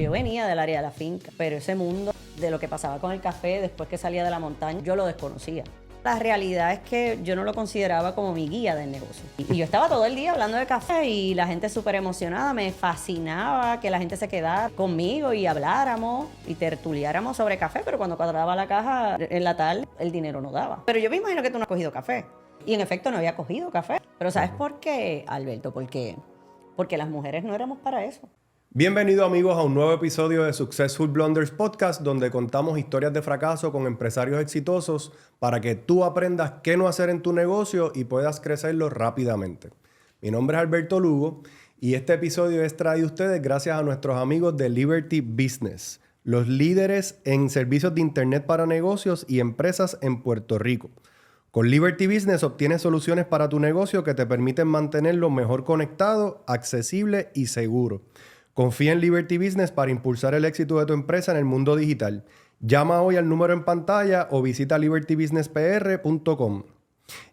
porque yo venía del área de la finca, pero ese mundo de lo que pasaba con el café después que salía de la montaña, yo lo desconocía. La realidad es que yo no lo consideraba como mi guía del negocio. Y yo estaba todo el día hablando de café y la gente súper emocionada. Me fascinaba que la gente se quedara conmigo y habláramos y tertuliáramos sobre café, pero cuando cuadraba la caja en la tal, el dinero no daba. Pero yo me imagino que tú no has cogido café. Y en efecto no había cogido café. Pero ¿sabes por qué, Alberto? Porque las mujeres no éramos para eso. Bienvenidos amigos a un nuevo episodio de Successful Blunders Podcast, donde contamos historias de fracaso con empresarios exitosos para que tú aprendas qué no hacer en tu negocio y puedas crecerlo rápidamente. Mi nombre es Alberto Lugo y este episodio es traído a ustedes gracias a nuestros amigos de Liberty Business, los líderes en servicios de Internet para negocios y empresas en Puerto Rico. Con Liberty Business obtienes soluciones para tu negocio que te permiten mantenerlo mejor conectado, accesible y seguro. Confía en Liberty Business para impulsar el éxito de tu empresa en el mundo digital. Llama hoy al número en pantalla o visita libertybusinesspr.com.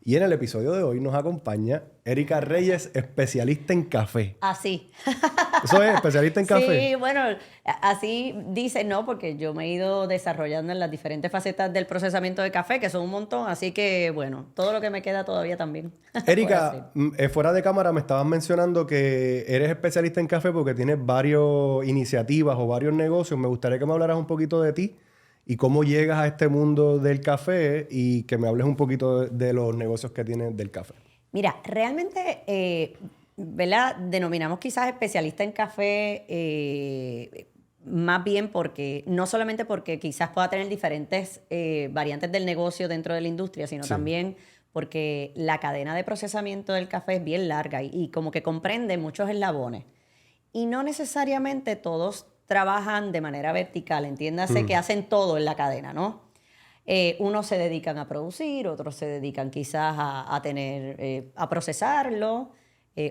Y en el episodio de hoy nos acompaña Erika Reyes, especialista en café. Así. ¿Eso es? ¿Especialista en café? Sí, bueno, así dice, no, porque yo me he ido desarrollando en las diferentes facetas del procesamiento de café, que son un montón, así que, bueno, todo lo que me queda todavía también. Erika, fuera de cámara me estabas mencionando que eres especialista en café porque tienes varias iniciativas o varios negocios. Me gustaría que me hablaras un poquito de ti y cómo llegas a este mundo del café y que me hables un poquito de los negocios que tienes del café. Mira, realmente, ¿verdad? Denominamos quizás especialista en café más bien porque, no solamente porque quizás pueda tener diferentes variantes del negocio dentro de la industria, sino también porque la cadena de procesamiento del café es bien larga y como que comprende muchos eslabones. Y no necesariamente todos trabajan de manera vertical, entiéndase que hacen todo en la cadena, ¿no? Unos se dedican a producir, otros se dedican quizás a procesarlo,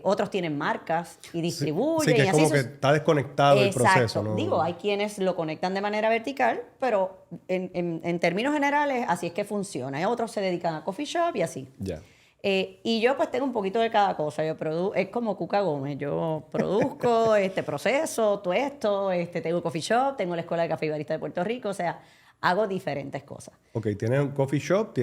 otros tienen marcas y distribuyen. Sí, que y es así como que está desconectado el proceso, ¿no? Digo, hay quienes lo conectan de manera vertical, pero en términos generales así es que funciona. Y otros se dedican a coffee shop y así. Ya. Y yo pues tengo un poquito de cada cosa. Es como Cuca Gómez. Yo produzco, proceso, tuesto, tengo coffee shop, tengo la Escuela de Café y Barista de Puerto Rico. O sea, hago diferentes cosas. Ok, tienes un coffee shop,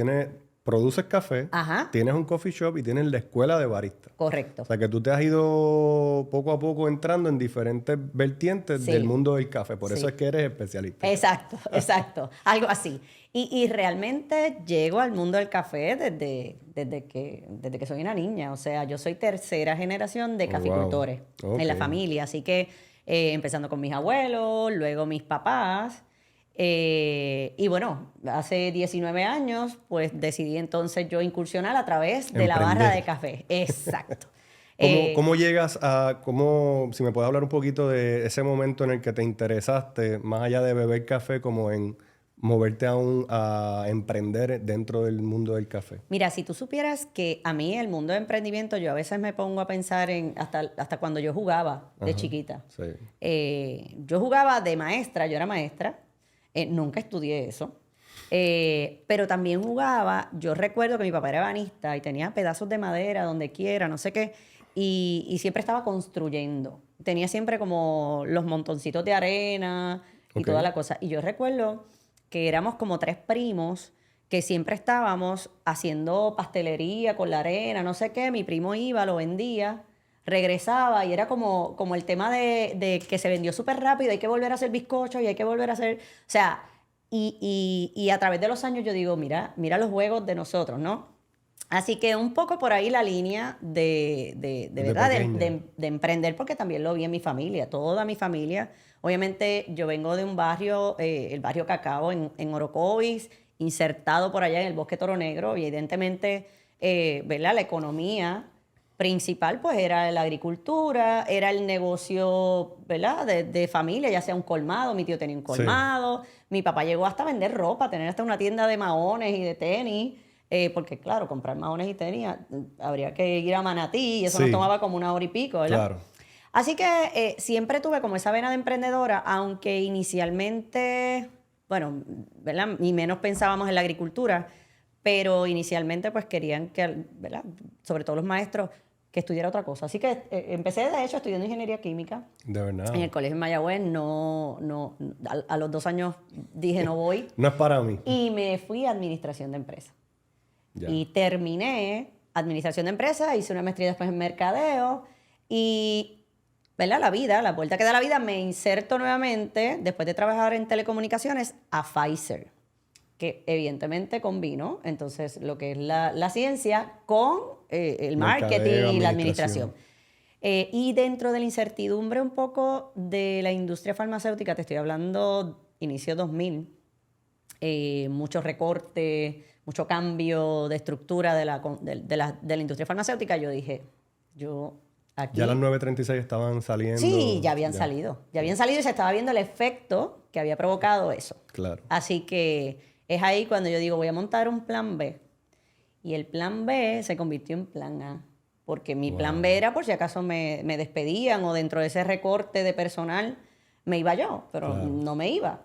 produces café, Ajá. tienes un coffee shop y tienes la escuela de barista. Correcto. O sea, que tú te has ido poco a poco entrando en diferentes vertientes del mundo del café. Por eso es que eres especialista. Exacto, exacto. Algo así. Y realmente llego al mundo del café desde que soy una niña. O sea, yo soy tercera generación de caficultores en la familia. Así que empezando con mis abuelos, luego mis papás. Y bueno, hace 19 años, pues decidí entonces yo incursionar a través de la barra de café. Exacto. ¿Cómo llegas si me puedes hablar un poquito de ese momento en el que te interesaste, más allá de beber café, como en moverte a emprender dentro del mundo del café? Mira, si tú supieras que a mí el mundo de emprendimiento, yo a veces me pongo a pensar en hasta cuando yo jugaba de chiquita. Sí. Yo jugaba de maestra, yo era maestra, nunca estudié eso. Pero también jugaba, yo recuerdo que mi papá era ebanista y tenía pedazos de madera donde quiera, no sé qué, y siempre estaba construyendo. Tenía siempre como los montoncitos de arena y toda la cosa. Y yo recuerdo que éramos como 3 primos que siempre estábamos haciendo pastelería con la arena, no sé qué. Mi primo iba, lo vendía, regresaba y era como el tema de que se vendió súper rápido, hay que volver a hacer bizcochos y hay que volver a hacer... O sea, y a través de los años yo digo, mira los juegos de nosotros, ¿no? Así que un poco por ahí la línea de verdad, de emprender, porque también lo vi en mi familia, toda mi familia. Obviamente yo vengo de un barrio, el barrio Cacao en Orocovis, insertado por allá en el Bosque Toro Negro, y evidentemente, ¿verdad? La economía principal pues era la agricultura, era el negocio, ¿verdad? De familia, ya sea un colmado, mi tío tenía un colmado, mi papá llegó hasta a vender ropa, tener hasta una tienda de maones y de tenis. Porque claro, comprar maones y tenis habría que ir a Manatí y eso nos tomaba como 1 hora y pico, ¿verdad? Claro. Así que siempre tuve como esa vena de emprendedora, aunque inicialmente, bueno, ¿verdad? Ni menos pensábamos en la agricultura, pero inicialmente pues querían que, ¿verdad? Sobre todo los maestros, que estudiara otra cosa. Así que empecé, de hecho, estudiando ingeniería química. De verdad. En el colegio en Mayagüez, a los 2 años dije no voy. No es para mí. Y me fui a administración de empresas. Ya. Y terminé administración de empresas, hice una maestría después en mercadeo y, ¿verdad? La vuelta que da la vida, me inserto nuevamente, después de trabajar en telecomunicaciones, a Pfizer, que evidentemente combino entonces lo que es la ciencia con el marketing Mercadeo, y la administración. administración. Y dentro de la incertidumbre un poco de la industria farmacéutica, te estoy hablando inicio 2000, mucho recorte, mucho cambio de estructura de la industria farmacéutica, yo dije, yo aquí... Ya las 9:36 estaban saliendo. Sí, ya habían salido. Ya habían salido y se estaba viendo el efecto que había provocado eso. Claro. Así que es ahí cuando yo digo, voy a montar un plan B. Y el plan B se convirtió en plan A. Porque mi plan B era por si acaso me despedían o dentro de ese recorte de personal me iba yo, pero no me iba.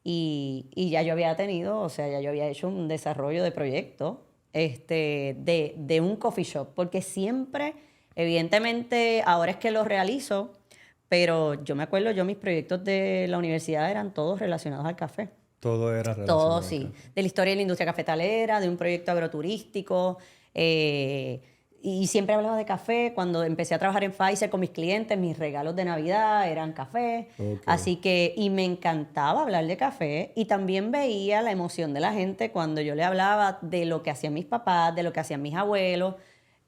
Y ya yo había tenido, o sea, ya yo había hecho un desarrollo de proyecto de un coffee shop. Porque siempre, evidentemente, ahora es que lo realizo, pero yo me acuerdo, mis proyectos de la universidad eran todos relacionados al café. Todo era relacionado. Todo, sí. De la historia de la industria cafetalera, de un proyecto agroturístico. Y siempre hablaba de café. Cuando empecé a trabajar en Pfizer con mis clientes, mis regalos de Navidad eran café. Okay. Así que, y me encantaba hablar de café. Y también veía la emoción de la gente cuando yo le hablaba de lo que hacían mis papás, de lo que hacían mis abuelos.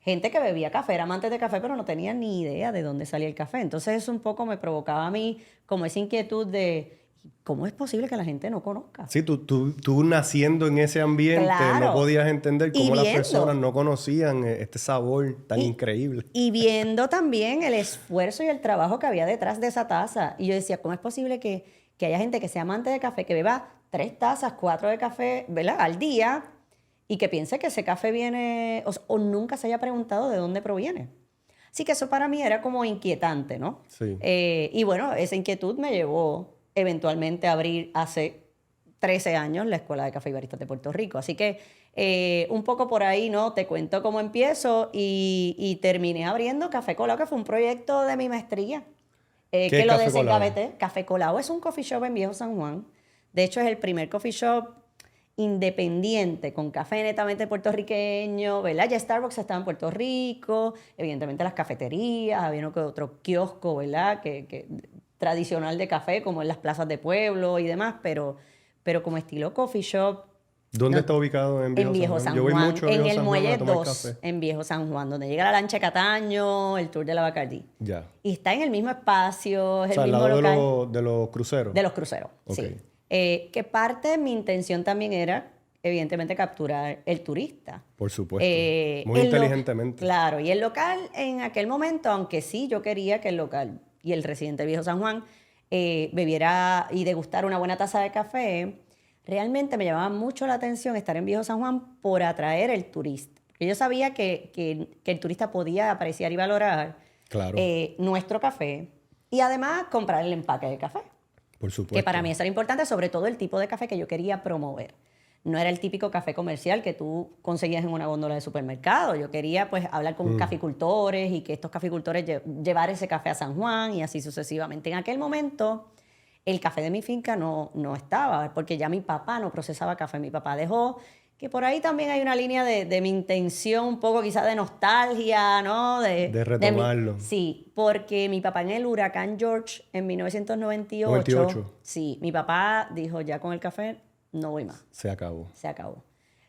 Gente que bebía café, era amantes de café, pero no tenía ni idea de dónde salía el café. Entonces eso un poco me provocaba a mí como esa inquietud de ¿cómo es posible que la gente no conozca? Sí, tú naciendo en ese ambiente, Claro. no podías entender cómo las viendo. personas no conocían este sabor tan increíble. Y viendo también el esfuerzo y el trabajo que había detrás de esa taza. Y yo decía, ¿cómo es posible que haya gente que sea amante de café, que beba 3 tazas, 4 de café, ¿verdad? Al día, y que piense que ese café viene, o nunca se haya preguntado de dónde proviene? Así que eso para mí era como inquietante, ¿no? Sí. Y bueno, esa inquietud me llevó eventualmente a abrir hace 13 años la Escuela de Café y Baristas de Puerto Rico. Así que un poco por ahí, ¿no? Te cuento cómo empiezo y terminé abriendo Café Colao, que fue un proyecto de mi maestría. ¿Qué Que es lo Café Colao? desengaveté. Café Colao es un coffee shop en Viejo San Juan. De hecho, es el primer coffee shop independiente, con café netamente puertorriqueño, ¿verdad? Ya Starbucks estaba en Puerto Rico, evidentemente las cafeterías, había uno que otro kiosco, ¿verdad? Tradicional de café, como en las plazas de pueblo y demás, pero como estilo coffee shop. ¿Dónde está ubicado en Viejo San Juan? Yo voy mucho a en Viejo el San Juan Muelle a tomar 2, café. en Viejo San Juan, donde llega la lancha de Cataño, el tour de la Bacardí. Ya. Y está en el mismo espacio, es O sea, el al mismo lado local. de los cruceros. De los cruceros, Ok. sí. Que parte de mi intención también era, evidentemente, capturar el turista. Por supuesto. Muy el inteligentemente. Claro, y el local en aquel momento, aunque sí yo quería que el local y el residente de Viejo San Juan bebiera y degustara una buena taza de café, realmente me llamaba mucho la atención estar en Viejo San Juan por atraer el turista. Porque yo sabía que el turista podía apreciar y valorar Claro. nuestro café y además comprar el empaque de café. Por supuesto. Que para mí eso era importante, sobre todo el tipo de café que yo quería promover. No era el típico café comercial que tú conseguías en una góndola de supermercado. Yo quería pues hablar con caficultores y que estos caficultores llevar ese café a San Juan y así sucesivamente. En aquel momento el café de mi finca no estaba, porque ya mi papá no procesaba café. Mi papá dejó, que por ahí también hay una línea de mi intención un poco quizás de nostalgia, ¿no? De retomarlo. Sí, porque mi papá en el huracán George en 1998, 98. sí, mi papá dijo, ya con el café no voy más, Se acabó. se acabó.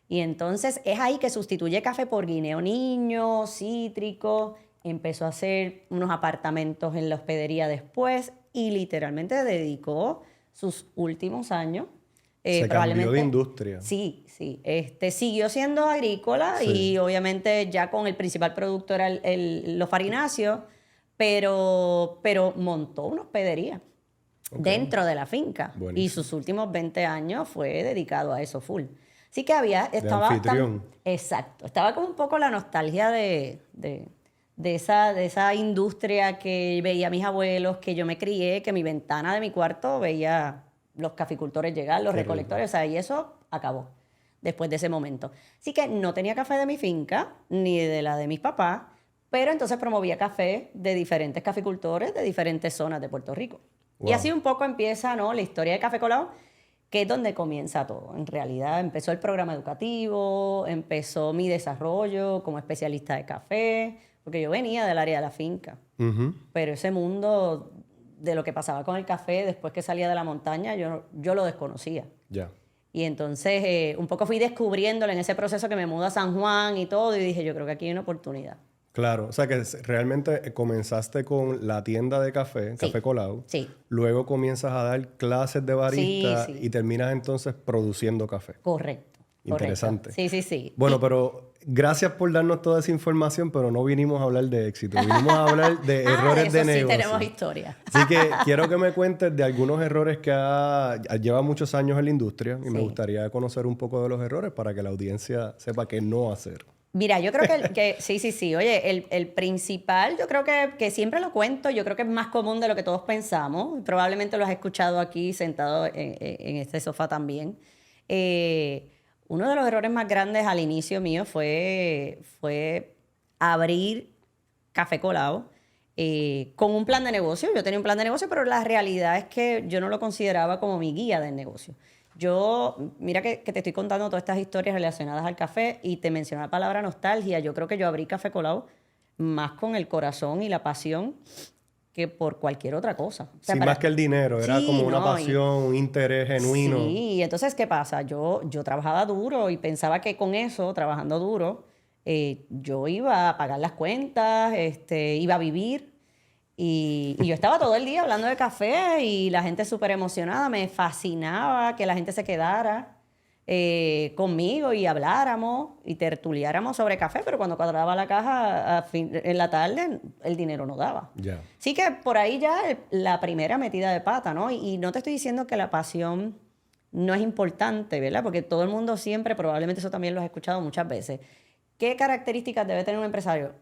Y entonces es ahí que sustituye café por guineo niño, cítrico, empezó a hacer unos apartamentos en la hospedería después y literalmente dedicó sus últimos años. Se cambió de industria. Sí, sí. Siguió siendo agrícola Sí. y obviamente ya con el principal producto era los farináceos, pero montó una hospedería dentro de la finca. Buenísimo. Y sus últimos 20 años fue dedicado a eso full. Así que anfitrión. Exacto. Estaba como un poco la nostalgia de esa industria que veía a mis abuelos, que yo me crié, que mi ventana de mi cuarto veía los caficultores llegar, los Qué recolectores, o sea, y eso acabó después de ese momento. Así que no tenía café de mi finca, ni de la de mis papás, Pero entonces promovía café de diferentes caficultores de diferentes zonas de Puerto Rico. Wow. Y así un poco empieza, ¿no?, la historia de Café Colado, que es donde comienza todo. En realidad empezó el programa educativo, empezó mi desarrollo como especialista de café, porque yo venía del área de la finca. Ujú. Pero ese mundo de lo que pasaba con el café después que salía de la montaña, yo lo desconocía. Ya. Y entonces un poco fui descubriéndolo en ese proceso que me mudo a San Juan y todo, y dije, yo creo que aquí hay una oportunidad. Claro, o sea que realmente comenzaste con la tienda de café, Sí. Café Colado. Sí, Luego comienzas a dar clases de barista Sí, sí. y terminas entonces produciendo café. correcto. Interesante. Sí, sí, sí. Bueno, Y- pero gracias por darnos toda esa información, pero no vinimos a hablar de éxito, vinimos a hablar de de errores eso de sí negocio. tenemos historia. Así que quiero que me cuentes de algunos errores que lleva muchos años en la industria y me Sí. gustaría conocer un poco de los errores para que la audiencia sepa qué no hacer. Mira, yo creo que sí, sí, sí. Oye, el principal, yo creo que siempre lo cuento, yo creo que es más común de lo que todos pensamos. Probablemente lo has escuchado aquí sentado en este sofá también. Uno de los errores más grandes al inicio mío fue abrir Café Colado con un plan de negocio. Yo tenía un plan de negocio, pero la realidad es que yo no lo consideraba como mi guía del negocio. Mira que te estoy contando todas estas historias relacionadas al café y te mencioné la palabra nostalgia. Yo creo que yo abrí Café Colado más con el corazón y la pasión que por cualquier otra cosa. O sea, Sin más que el dinero, era Sí, como una no, pasión, un interés genuino. Sí, y entonces, ¿qué pasa? Yo trabajaba duro y pensaba que con eso, trabajando duro, yo iba a pagar las cuentas, iba a vivir. Y yo estaba todo el día hablando de café y la gente súper emocionada. Me fascinaba que la gente se quedara conmigo y habláramos y tertuliáramos sobre café, pero cuando cuadraba la caja en la tarde, el dinero no daba. Ya. Sí que por ahí ya la primera metida de pata, ¿no? Y no te estoy diciendo que la pasión no es importante, ¿verdad? Porque todo el mundo siempre, probablemente eso también lo has escuchado muchas veces. ¿Qué características debe tener un empresario?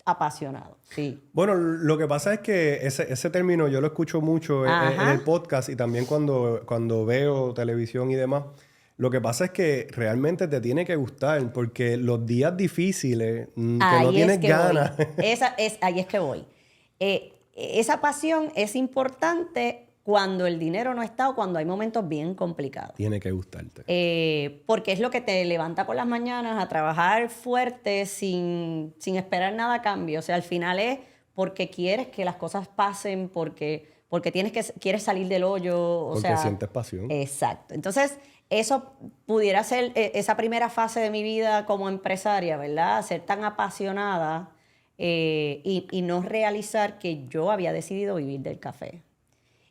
Apasionado, sí. Bueno, lo que pasa es que ese término yo lo escucho mucho en Ajá. el podcast y también cuando veo televisión y demás. Lo que pasa es que realmente te tiene que gustar porque los días difíciles que no Ahí tienes es que ganas. voy. Ahí es que voy. Esa pasión es importante cuando el dinero no está o cuando hay momentos bien complicados. Tiene que gustarte. Porque es lo que te levanta por las mañanas a trabajar fuerte sin esperar nada a cambio. O sea, al final es porque quieres que las cosas pasen, porque quieres salir del hoyo. O Porque sea, sientes pasión. exacto. Entonces, eso pudiera ser esa primera fase de mi vida como empresaria, ¿verdad? Ser tan apasionada y no realizar que yo había decidido vivir del café.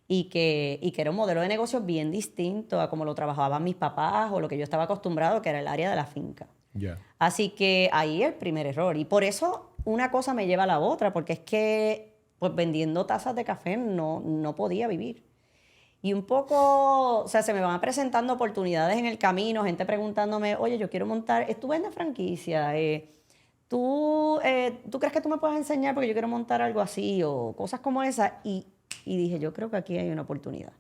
Y que era un modelo de negocio bien distinto a como lo trabajaban mis papás o lo que yo estaba acostumbrado, que era el área de la finca. Ya. Así que ahí el primer error. Y por eso una cosa me lleva a la otra, porque es que pues vendiendo tazas de café no podía vivir. Y un poco, o sea, se me van presentando oportunidades en el camino, gente preguntándome, oye, yo quiero montar, tú vendes franquicia, ¿tú crees que tú me puedes enseñar porque yo quiero montar algo así o cosas como esas? Y dije, yo creo que aquí hay una oportunidad.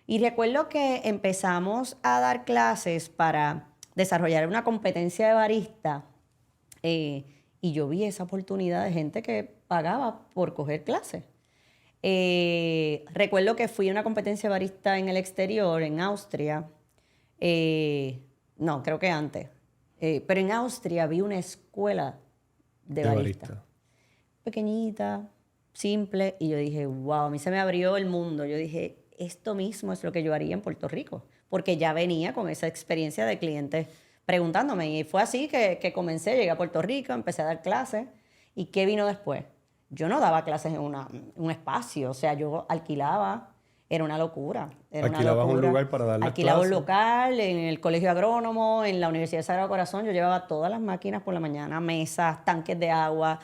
Y recuerdo que empezamos a dar clases para desarrollar una competencia de barista y yo vi esa oportunidad de gente que pagaba por coger clases. Recuerdo que fui a una competencia de barista en el exterior, en Austria. No, creo que antes. Pero en Austria vi una escuela de barista. Pequeñita, simple. Y yo dije, wow, a mí se me abrió el mundo. Yo dije, esto mismo es lo que yo haría en Puerto Rico. Porque ya venía con esa experiencia de clientes preguntándome. Y fue así que comencé, llegué a Puerto Rico, empecé a dar clases. ¿Y qué vino después? Yo no daba clases en un espacio, o sea, yo alquilaba, era una locura. Alquilabas un lugar para dar las Alquilaba un clases. local en el Colegio Agrónomo, en la Universidad de Sagrado Corazón, yo llevaba todas las máquinas por la mañana, mesas, tanques de agua,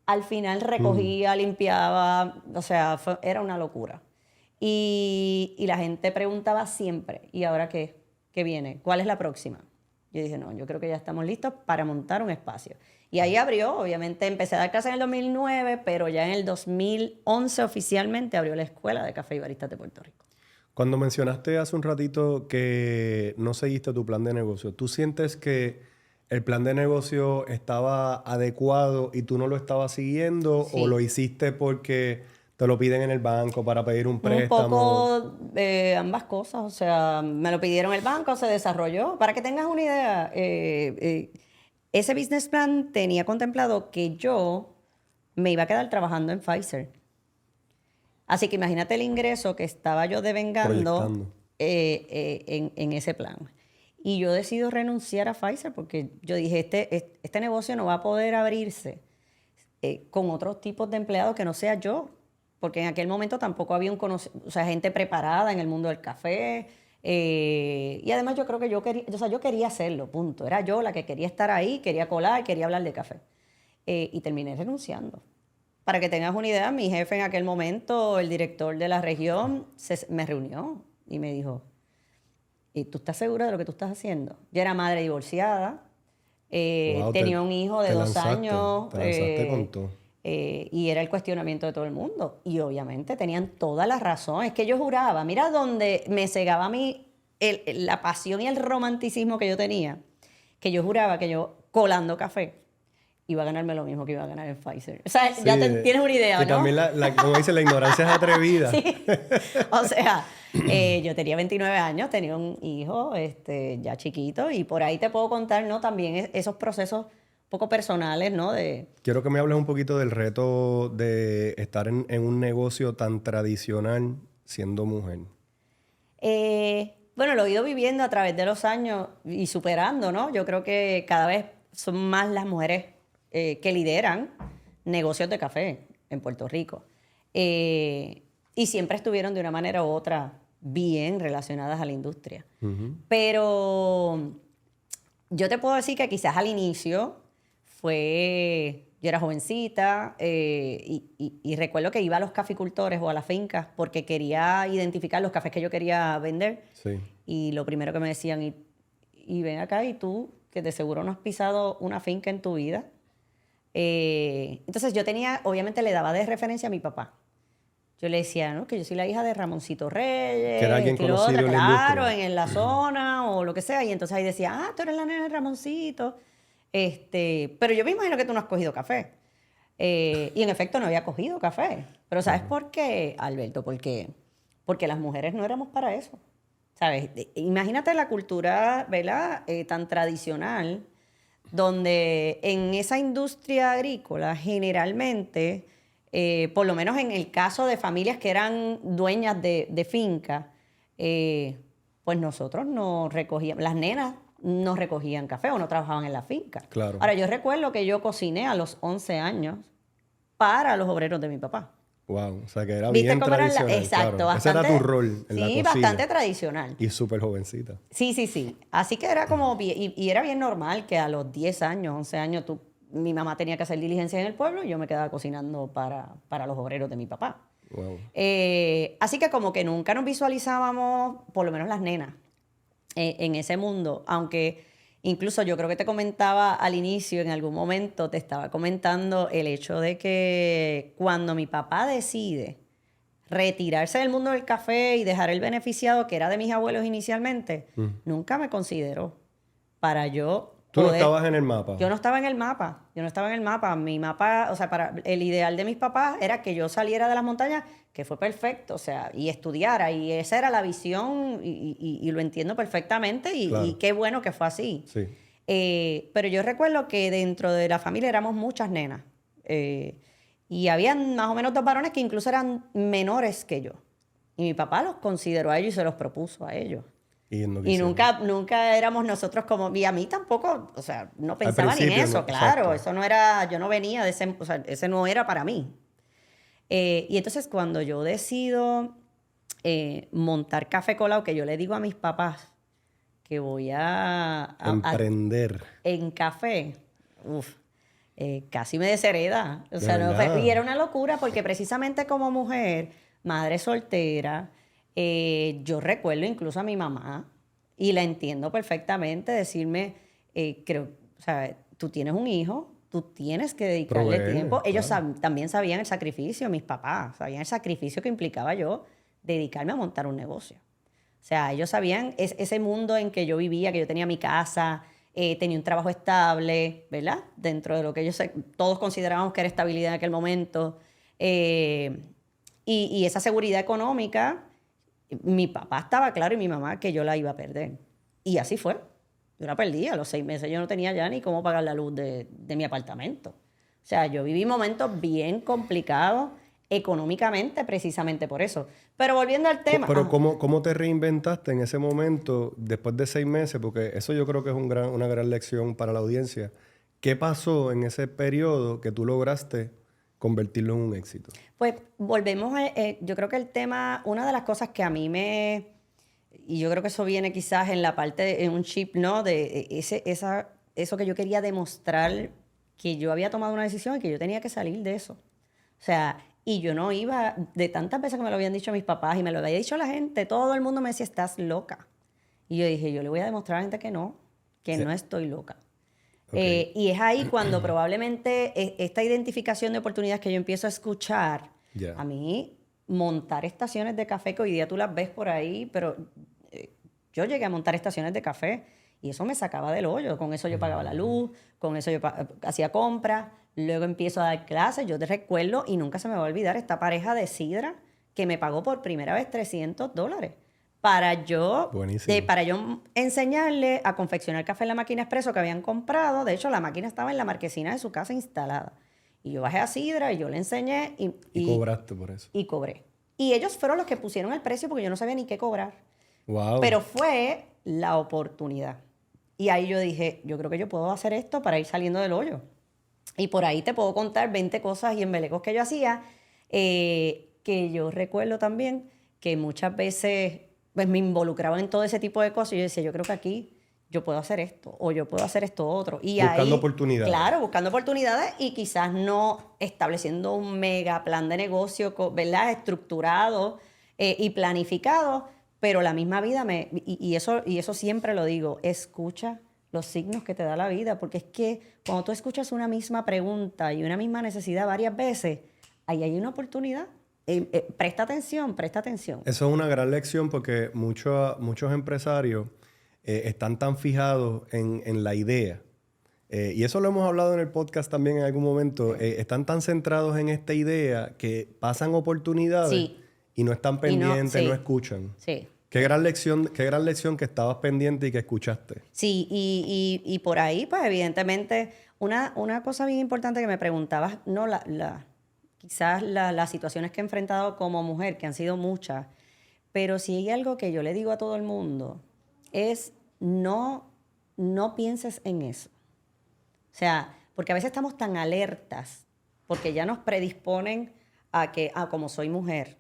al final recogía, limpiaba, o sea, era una locura. Y la gente preguntaba siempre, ¿y ahora qué? ¿Qué viene? ¿Cuál es la próxima? Yo dije, no, yo creo que ya estamos listos para montar un espacio. Y ahí abrió, obviamente empecé a dar clases en el 2009, pero ya en el 2011 oficialmente abrió la Escuela de Café y Baristas de Puerto Rico. Cuando mencionaste hace un ratito que no seguiste tu plan de negocio, ¿tú sientes que ¿El plan de negocio estaba adecuado y tú no lo estabas siguiendo Sí. o lo hiciste porque te lo piden en el banco para pedir un Un préstamo? poco ambas cosas, o sea, me lo pidieron el banco, se desarrolló. Para que tengas una idea, ese business plan tenía contemplado que yo me iba a quedar trabajando en Pfizer. Así que imagínate el ingreso que estaba yo devengando Proyectando. en ese plan. Y yo decido renunciar a Pfizer porque yo dije, este negocio no va a poder abrirse con otros tipos de empleados que no sea yo, porque en aquel momento tampoco había o sea, gente preparada en el mundo del café. Y además yo creo que yo quería hacerlo, punto. Era yo la que quería estar ahí, quería colar, quería hablar de café. Y terminé renunciando. Para que tengas una idea, mi jefe en aquel momento, el director de la región, me reunió y me dijo, ¿y tú estás segura de lo que tú estás haciendo? Yo era madre divorciada, Wow, tenía un hijo de te 2 lanzaste, años te lanzaste con todo. y era el cuestionamiento de todo el mundo. Y obviamente tenían toda la razón. Es que yo juraba, mira donde me cegaba a mí la pasión y el romanticismo que yo tenía, que yo juraba que yo colando café iba a ganarme lo mismo que iba a ganar en Pfizer. O sea, Sí, ya tienes una idea, y ¿no? también, como dice, la ignorancia es atrevida. Sí. O sea, yo tenía 29 años, tenía un hijo ya chiquito y por ahí te puedo contar, ¿no? También esos procesos poco personales, ¿no? Quiero que me hables un poquito del reto de estar en un negocio tan tradicional siendo mujer. Bueno, lo he ido viviendo a través de los años y superando, ¿no? Yo creo que cada vez son más las mujeres que lideran negocios de café en Puerto Rico. Y siempre estuvieron de una manera u otra bien relacionadas a la industria. Pero yo te puedo decir que quizás al inicio yo era jovencita y recuerdo que iba a los caficultores o a las fincas porque quería identificar los cafés que yo quería vender. Sí. Y lo primero que me decían, y ven acá, y tú, que de seguro no has pisado una finca en tu vida. Entonces yo obviamente le daba de referencia a mi papá. Yo le decía, ¿no? Que yo soy la hija de Ramoncito Reyes, Que era alguien esto y lo conocido otro, en la claro, industria. en la zona o lo que sea. Y entonces ahí decía, tú eres la nena de Ramoncito. Pero yo me imagino que tú no has cogido café. Y en efecto no había cogido café. Pero ¿sabes por qué, Alberto? Porque las mujeres no éramos para eso. ¿Sabes? Imagínate la cultura, ¿verdad? Tan tradicional, donde en esa industria agrícola generalmente, por lo menos en el caso de familias que eran dueñas de finca, pues nosotros no recogíamos, las nenas no recogían café o no trabajaban en la finca. Claro. Ahora, yo recuerdo que yo cociné a los 11 años para los obreros de mi papá. Wow, o sea que era ¿Viste bien cómo eran tradicional. Exacto, claro. bastante. Ese era tu rol en la Sí, cocina. bastante tradicional. Y súper jovencita. Sí, sí, sí. Así que era como y era bien normal que a los 10 años, 11 años, mi mamá tenía que hacer diligencia en el pueblo y yo me quedaba cocinando para los obreros de mi papá. Wow. Así que como que nunca nos visualizábamos, por lo menos las nenas, en ese mundo, aunque incluso yo creo que te comentaba al inicio, en algún momento te estaba comentando el hecho de que cuando mi papá decide retirarse del mundo del café y dejar el beneficiado que era de mis abuelos inicialmente, nunca me consideró para yo Tú no poder. estabas en el mapa. Yo no estaba en el mapa. Yo no estaba en el mapa. Mi mapa, o sea, el ideal de mis papás era que yo saliera de las montañas, que fue perfecto, o sea, y estudiara. Y esa era la visión y lo entiendo perfectamente Claro. y qué bueno que fue así. Sí. Pero yo recuerdo que dentro de la familia éramos muchas nenas. Y habían más o menos 2 varones que incluso eran menores que yo. Y mi papá los consideró a ellos y se los propuso a ellos. Y Y nunca éramos nosotros como, y a mí tampoco, o sea, no pensaba ni en principio, eso, no, claro, exacto. eso no era, yo no venía de ese, o sea, ese no era para mí. Y entonces cuando yo decido montar Café Colado, que yo le digo a mis papás que voy a Emprender. en café, casi me deshereda. O ¿De sea, verdad? y era una locura porque precisamente como mujer, madre soltera, yo recuerdo incluso a mi mamá, y la entiendo perfectamente, decirme, o sea, tú tienes un hijo, tú tienes que dedicarle Proveer, tiempo. Ellos claro. también sabían el sacrificio, mis papás, sabían el sacrificio que implicaba yo dedicarme a montar un negocio. O sea, ellos sabían ese mundo en que yo vivía, que yo tenía mi casa, tenía un trabajo estable, ¿verdad? Dentro de lo que todos considerábamos que era estabilidad en aquel momento. Y esa seguridad económica, mi papá estaba claro y mi mamá que yo la iba a perder. Y así fue. Yo la perdí. A los 6 meses yo no tenía ya ni cómo pagar la luz de mi apartamento. O sea, yo viví momentos bien complicados económicamente precisamente por eso. Pero volviendo al tema... Pero ¿cómo te reinventaste en ese momento después de 6 meses? Porque eso yo creo que es una gran lección para la audiencia. ¿Qué pasó en ese periodo que tú lograste convertirlo en un éxito? Pues volvemos a... yo creo que el tema... Una de las cosas que a mí me... Y yo creo que eso viene quizás en la parte, en un chip, ¿no? De eso que yo quería demostrar que yo había tomado una decisión y que yo tenía que salir de eso. O sea, y yo no iba, de tantas veces que me lo habían dicho mis papás y me lo había dicho la gente, todo el mundo me decía, estás loca. Y yo dije, yo le voy a demostrar a la gente que Sí. no estoy loca. Ok. Y es ahí cuando probablemente esta identificación de oportunidades que yo empiezo a escuchar, Ya. a mí montar estaciones de café, que hoy día tú las ves por ahí, pero yo llegué a montar estaciones de café y eso me sacaba del hoyo. Con eso yo pagaba la luz, con eso yo hacía compras. Luego empiezo a dar clases. Yo te recuerdo, y nunca se me va a olvidar, esta pareja de sidra que me pagó por primera vez $300 Buenísimo. para yo enseñarle a confeccionar café en la máquina expreso que habían comprado. De hecho, la máquina estaba en la marquesina de su casa instalada. Y yo bajé a sidra y yo le enseñé Y cobraste por eso. y cobré. Y ellos fueron los que pusieron el precio porque yo no sabía ni qué cobrar. Wow. Pero fue la oportunidad. Y ahí yo dije, yo creo que yo puedo hacer esto para ir saliendo del hoyo. Y por ahí te puedo contar 20 cosas y embelecos que yo hacía, que yo recuerdo también que muchas veces pues, me involucraba en todo ese tipo de cosas. Y yo decía, yo creo que aquí yo puedo hacer esto o yo puedo hacer esto otro. Y Buscando ahí, oportunidades. Claro, buscando oportunidades y quizás no estableciendo un mega plan de negocio, ¿verdad? Estructurado y planificado, pero la misma vida y eso siempre lo digo, escucha los signos que te da la vida, porque es que cuando tú escuchas una misma pregunta y una misma necesidad varias veces, ahí hay una oportunidad. Presta atención, presta atención. Eso es una gran lección porque muchos empresarios están tan fijados en la idea. Y eso lo hemos hablado en el podcast también en algún momento. Están tan centrados en esta idea que pasan oportunidades Sí. y no están pendientes, sí. no escuchan. Sí. Qué gran lección que estabas pendiente y que escuchaste. Sí, y por ahí, pues evidentemente, una cosa bien importante que me preguntabas, no, quizás las situaciones que he enfrentado como mujer, que han sido muchas, pero si hay algo que yo le digo a todo el mundo, es no pienses en eso. O sea, porque a veces estamos tan alertas, porque ya nos predisponen a que, como soy mujer,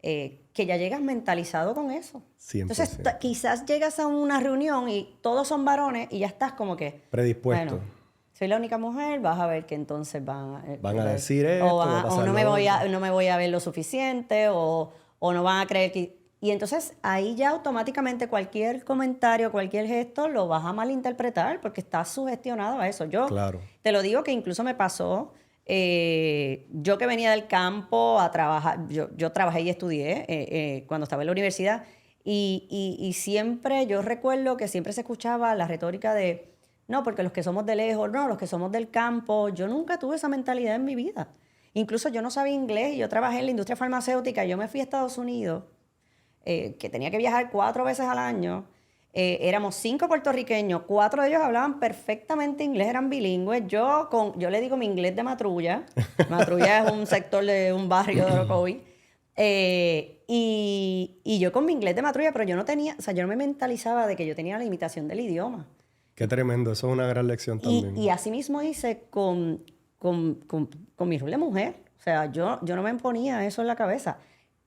que ya llegas mentalizado con eso. 100%. Entonces, quizás llegas a una reunión y todos son varones y ya estás como que... Predispuesto. Bueno, soy la única mujer, vas a ver que entonces Van a decir esto, va a pasar o no lo no me voy a ver lo suficiente, o no van a creer que... Y entonces ahí ya automáticamente cualquier comentario, cualquier gesto lo vas a malinterpretar porque estás sugestionado a eso. Yo Claro. te lo digo que incluso me pasó, yo que venía del campo a trabajar, yo trabajé y estudié cuando estaba en la universidad y siempre, yo recuerdo que siempre se escuchaba la retórica de, no, porque los que somos de lejos, no, los que somos del campo, yo nunca tuve esa mentalidad en mi vida. Incluso yo no sabía inglés y yo trabajé en la industria farmacéutica, yo me fui a Estados Unidos, que tenía que viajar 4 veces al año. Éramos 5 puertorriqueños, 4 de ellos hablaban perfectamente inglés, eran bilingües. Yo le digo mi inglés de Matrulla. Matrulla es un sector de un barrio de Orocovi. Y yo con mi inglés de Matrulla, pero yo no me mentalizaba de que yo tenía la limitación del idioma. Qué tremendo, eso es una gran lección también. Y así mismo hice con mi rol de mujer. O sea, yo no me ponía eso en la cabeza.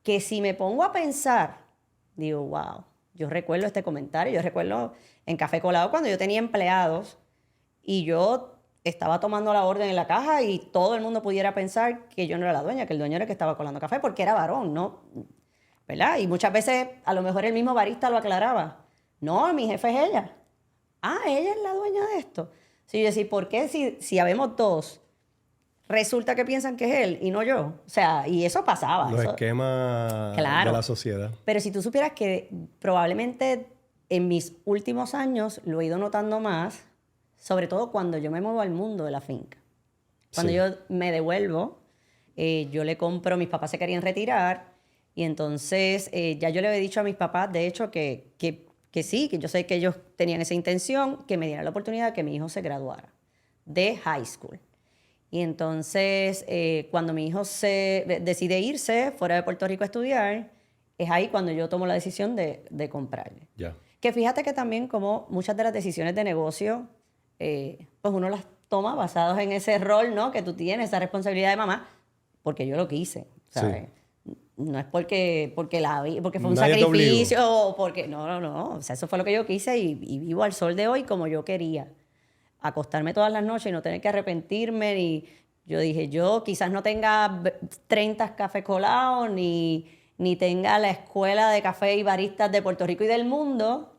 Que si me pongo a pensar, digo, wow, yo recuerdo este comentario, yo recuerdo en Café Colado cuando yo tenía empleados y yo estaba tomando la orden en la caja y todo el mundo pudiera pensar que yo no era la dueña, que el dueño era el que estaba colando café porque era varón, ¿no? ¿Verdad? Y muchas veces a lo mejor el mismo barista lo aclaraba. No, mi jefe es ella. Ah, ella es la dueña de esto. Sí, yo decía, ¿por qué si habemos dos, resulta que piensan que es él y no yo? O sea, y eso pasaba. Los eso, esquemas claro, de la sociedad. Pero si tú supieras que probablemente en mis últimos años lo he ido notando más, sobre todo cuando yo me muevo al mundo de la finca. Cuando Sí. yo me devuelvo, yo le compro, mis papás se querían retirar, y entonces ya yo le había dicho a mis papás, de hecho, que sí, que yo sé que ellos tenían esa intención, que me dieran la oportunidad de que mi hijo se graduara de high school. Y entonces, cuando mi hijo decide irse fuera de Puerto Rico a estudiar, es ahí cuando yo tomo la decisión de comprarle. Ya. Que fíjate que también como muchas de las decisiones de negocio, pues uno las toma basados en ese rol, ¿no? Que tú tienes, esa responsabilidad de mamá, porque yo lo quise, ¿sabes? No es porque fue un Nadie te obligó. sacrificio o porque... No. O sea, eso fue lo que yo quise y vivo al sol de hoy como yo quería. Acostarme todas las noches y no tener que arrepentirme. Yo dije, yo quizás no tenga 30 cafés colados ni tenga la escuela de café y baristas de Puerto Rico y del mundo,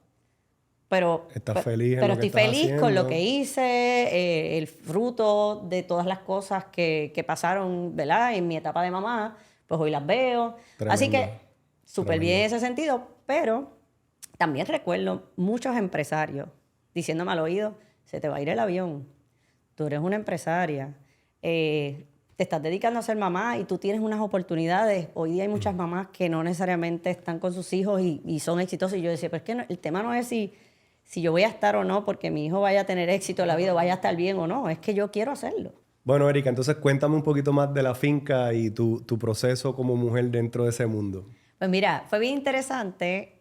pero Estás feliz en pero lo que estoy estás feliz con lo haciendo. que hice, el fruto de todas las cosas que pasaron, ¿verdad? En mi etapa de mamá, pues hoy las veo. Así Tremendo. que súper bien en ese sentido, pero también recuerdo muchos empresarios diciéndome al oído, se te va a ir el avión, tú eres una empresaria, te estás dedicando a ser mamá y tú tienes unas oportunidades. Hoy día hay muchas mamás que no necesariamente están con sus hijos y son exitosos. Y yo decía, pero es que el tema no es si yo voy a estar o no, porque mi hijo vaya a tener éxito en la vida, vaya a estar bien o no, es que yo quiero hacerlo. Bueno, Erika, entonces cuéntame un poquito más de la finca y tu proceso como mujer dentro de ese mundo. Pues mira, fue bien interesante.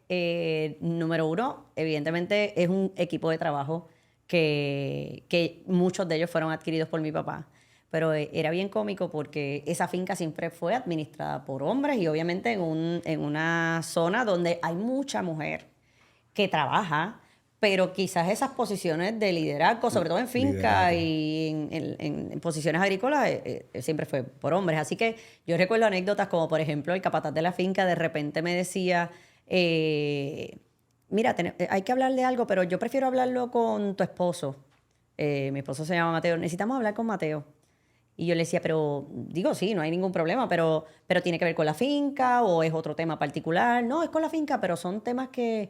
Número uno, evidentemente es un equipo de trabajo que muchos de ellos fueron adquiridos por mi papá. Pero era bien cómico porque esa finca siempre fue administrada por hombres y obviamente en una zona donde hay mucha mujer que trabaja, pero quizás esas posiciones de liderazgo, sobre todo en finca Liderazgo. y en posiciones agrícolas, siempre fue por hombres. Así que yo recuerdo anécdotas como, por ejemplo, el capataz de la finca de repente me decía, mira, hay que hablar de algo, pero yo prefiero hablarlo con tu esposo. Mi esposo se llama Mateo. Necesitamos hablar con Mateo. Y yo le decía, pero digo, sí, no hay ningún problema, pero tiene que ver con la finca o es otro tema particular. No, es con la finca, pero son temas que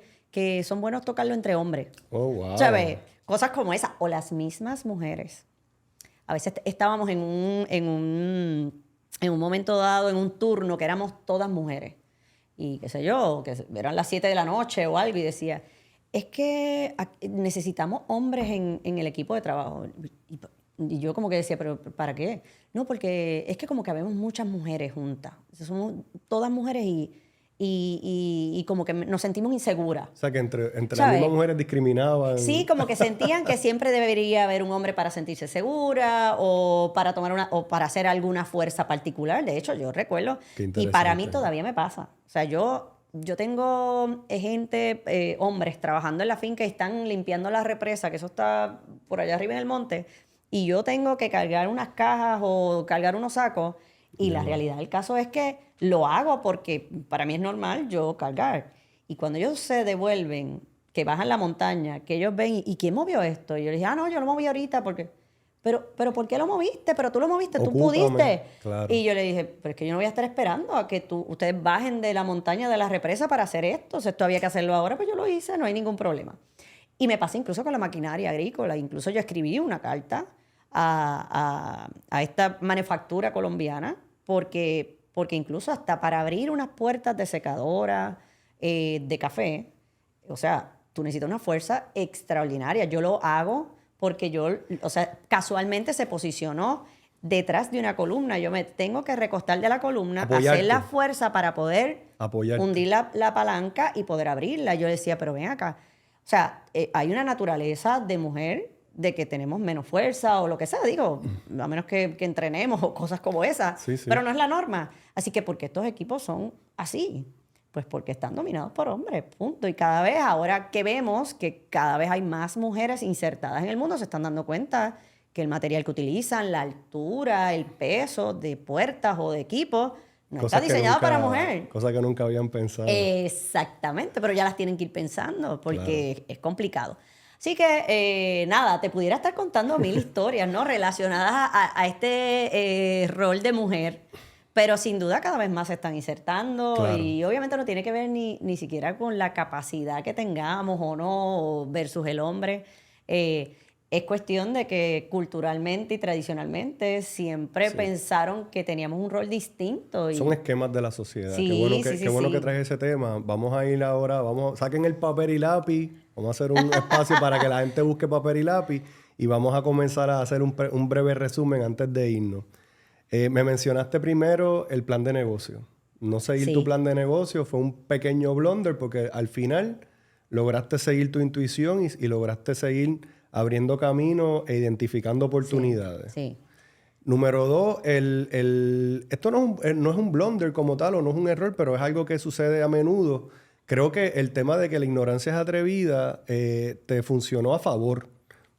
son buenos tocarlo entre hombres. Oh, wow. ¿Sabes? Cosas como esas. O las mismas mujeres. A veces estábamos en un momento dado, en un turno, que éramos todas mujeres. Y qué sé yo, que eran las 7 de la noche o algo, y decía, es que necesitamos hombres en el equipo de trabajo. Y yo como que decía, ¿pero para qué? No, porque es que como que habemos muchas mujeres juntas. O sea, somos todas mujeres y como que nos sentimos inseguras. O sea, que entre las ¿Sabes? mismas mujeres discriminaban. Sí, como que sentían que siempre debería haber un hombre para sentirse segura o para o para hacer alguna fuerza particular. De hecho, yo recuerdo, Qué y para mí interesante. todavía me pasa. O sea, yo tengo gente, hombres, trabajando en la finca y están limpiando la represa, que eso está por allá arriba en el monte, y yo tengo que cargar unas cajas o cargar unos sacos, y la realidad del caso es que lo hago porque para mí es normal yo cargar. Y cuando ellos se devuelven, que bajan la montaña, que ellos ven, ¿y quién movió esto? Y yo les dije, no, yo lo moví ahorita porque... Pero ¿por qué lo moviste? Pero tú lo moviste, tú Ocúpame, pudiste. claro. Y yo le dije, pero es que yo no voy a estar esperando a que ustedes bajen de la montaña de la represa para hacer esto. O sea, esto había que hacerlo ahora, pues yo lo hice, no hay ningún problema. Y me pasa incluso con la maquinaria agrícola. Incluso yo escribí una carta a esta manufactura colombiana porque incluso hasta para abrir unas puertas de secadora de café, o sea, tú necesitas una fuerza extraordinaria. Yo lo hago porque o sea, casualmente se posicionó detrás de una columna. Yo me tengo que recostar de la columna, Apoyarte. hacer la fuerza para poder Apoyarte. hundir la palanca y poder abrirla. Yo decía, pero ven acá. O sea, hay una naturaleza de mujer de que tenemos menos fuerza o lo que sea, digo, a menos que entrenemos o cosas como esas, Sí, sí. pero no es la norma. Así que, ¿por qué estos equipos son así? Pues porque están dominados por hombres, punto. Y cada vez, ahora que vemos que cada vez hay más mujeres insertadas en el mundo, se están dando cuenta que el material que utilizan, la altura, el peso de puertas o de equipos, no Cosas está que diseñado nunca- para mujer. Cosas que nunca habían pensado. Exactamente, pero ya las tienen que ir pensando porque es complicado. Así que, nada, te pudiera estar contando 1000 historias, ¿no? Relacionadas a este rol de mujer. Pero sin duda cada vez más se están insertando Claro. y obviamente no tiene que ver ni siquiera con la capacidad que tengamos o no versus el hombre. Es cuestión de que culturalmente y tradicionalmente siempre pensaron que teníamos un rol distinto. Y Son esquemas de la sociedad. Sí, Qué bueno que, sí, sí, qué bueno sí. que traes ese tema. Vamos a ir ahora, saquen el papel y lápiz. Vamos a hacer un espacio para que la gente busque papel y lápiz y vamos a comenzar a hacer un breve resumen antes de irnos. Me mencionaste primero el plan de negocio. No seguir Sí. tu plan de negocio fue un pequeño blunder porque al final lograste seguir tu intuición y lograste seguir abriendo camino e identificando oportunidades. Sí. Número 2, esto no es un blunder como tal o no es un error, pero es algo que sucede a menudo. Creo que el tema de que la ignorancia es atrevida te funcionó a favor,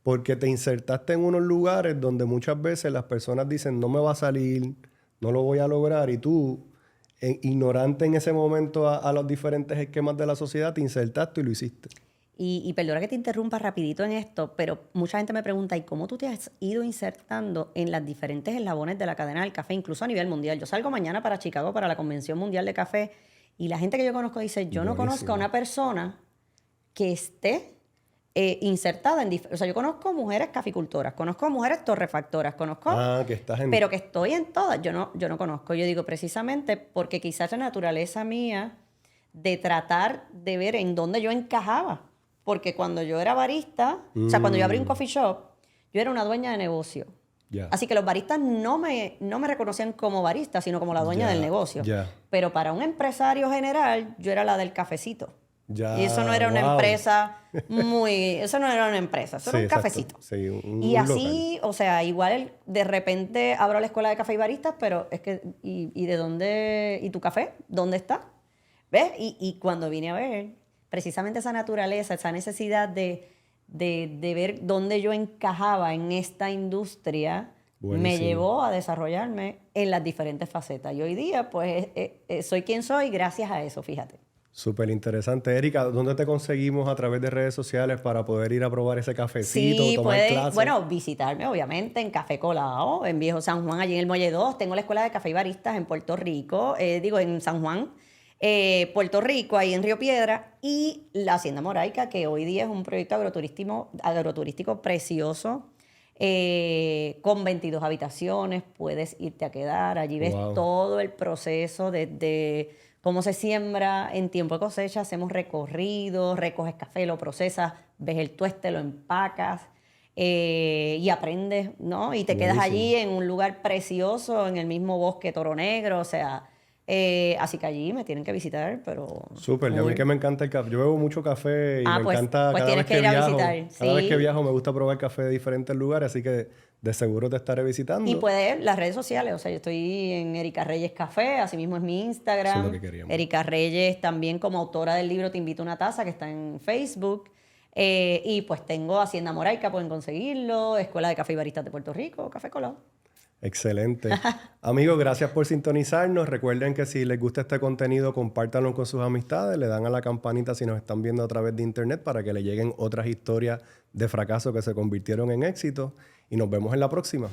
porque te insertaste en unos lugares donde muchas veces las personas dicen no me va a salir, no lo voy a lograr, y tú, ignorante en ese momento a los diferentes esquemas de la sociedad, te insertaste y lo hiciste. Y perdona que te interrumpa rapidito en esto, pero mucha gente me pregunta, ¿y cómo tú te has ido insertando en las diferentes eslabones de la cadena del café, incluso a nivel mundial? Yo salgo mañana para Chicago para la Convención Mundial de Café y la gente que yo conozco dice, yo no conozco a una persona que esté insertada en... O sea, yo conozco mujeres caficultoras, conozco mujeres torrefactoras, conozco... Que estás en... Pero que estoy en todas, yo no conozco. Yo digo precisamente porque quizás la naturaleza mía de tratar de ver en dónde yo encajaba. Porque cuando yo era barista, o sea, cuando yo abrí un coffee shop, yo era una dueña de negocio. Ya. Así que los baristas no me reconocían como barista, sino como la dueña del negocio. Ya. Pero para un empresario general, yo era la del cafecito. Ya, Y eso no era una wow. empresa eso no era una empresa, eso Sí, era un exacto. cafecito. Sí, un Y así, local. o sea, igual de repente abro la escuela de café y baristas, pero es que, ¿y de dónde? ¿Y tu café? ¿Dónde está? ¿Ves? Y cuando vine a ver, precisamente esa naturaleza, esa necesidad de ver dónde yo encajaba en esta industria, me Buenísimo. llevó a desarrollarme en las diferentes facetas. Y hoy día, pues, soy quien soy gracias a eso, fíjate. Súper interesante. Erika, ¿dónde te conseguimos a través de redes sociales para poder ir a probar ese cafecito, Sí, tomar pueden, clases? bueno, visitarme obviamente en Café Colao, en Viejo San Juan, allí en el Muelle 2. Tengo la Escuela de Café y Baristas en Puerto Rico, en San Juan, Puerto Rico, ahí en Río Piedra, y la Hacienda Moraica, que hoy día es un proyecto agroturístico precioso, con 22 habitaciones, puedes irte a quedar, allí ves Wow. todo el proceso de cómo se siembra en tiempo de cosecha, hacemos recorridos, recoges café, lo procesas, ves el tueste, lo empacas y aprendes, ¿no? Y te quedas Buenísimo. allí en un lugar precioso, en el mismo bosque Toro Negro, o sea, así que allí me tienen que visitar, pero... Súper, y a mí full. que me encanta el café. Yo bebo mucho café y me Pues encanta cada tienes vez que que ir a viajo. visitar, Cada vez sí. que viajo me gusta probar café de diferentes lugares, así que de seguro te estaré visitando. Y puedes, las redes sociales, o sea, yo estoy en Erika Reyes Café, así mismo es mi Instagram. Eso es lo que queríamos. Erika Reyes también como autora del libro Te invito a una taza, que está en Facebook. Y pues tengo Hacienda Moraica, pueden conseguirlo, Escuela de Café y Baristas de Puerto Rico, Café Colado. Excelente. Amigos, gracias por sintonizarnos. Recuerden que si les gusta este contenido, compártanlo con sus amistades, le dan a la campanita si nos están viendo a través de internet para que le lleguen otras historias de fracaso que se convirtieron en éxito. Y nos vemos en la próxima.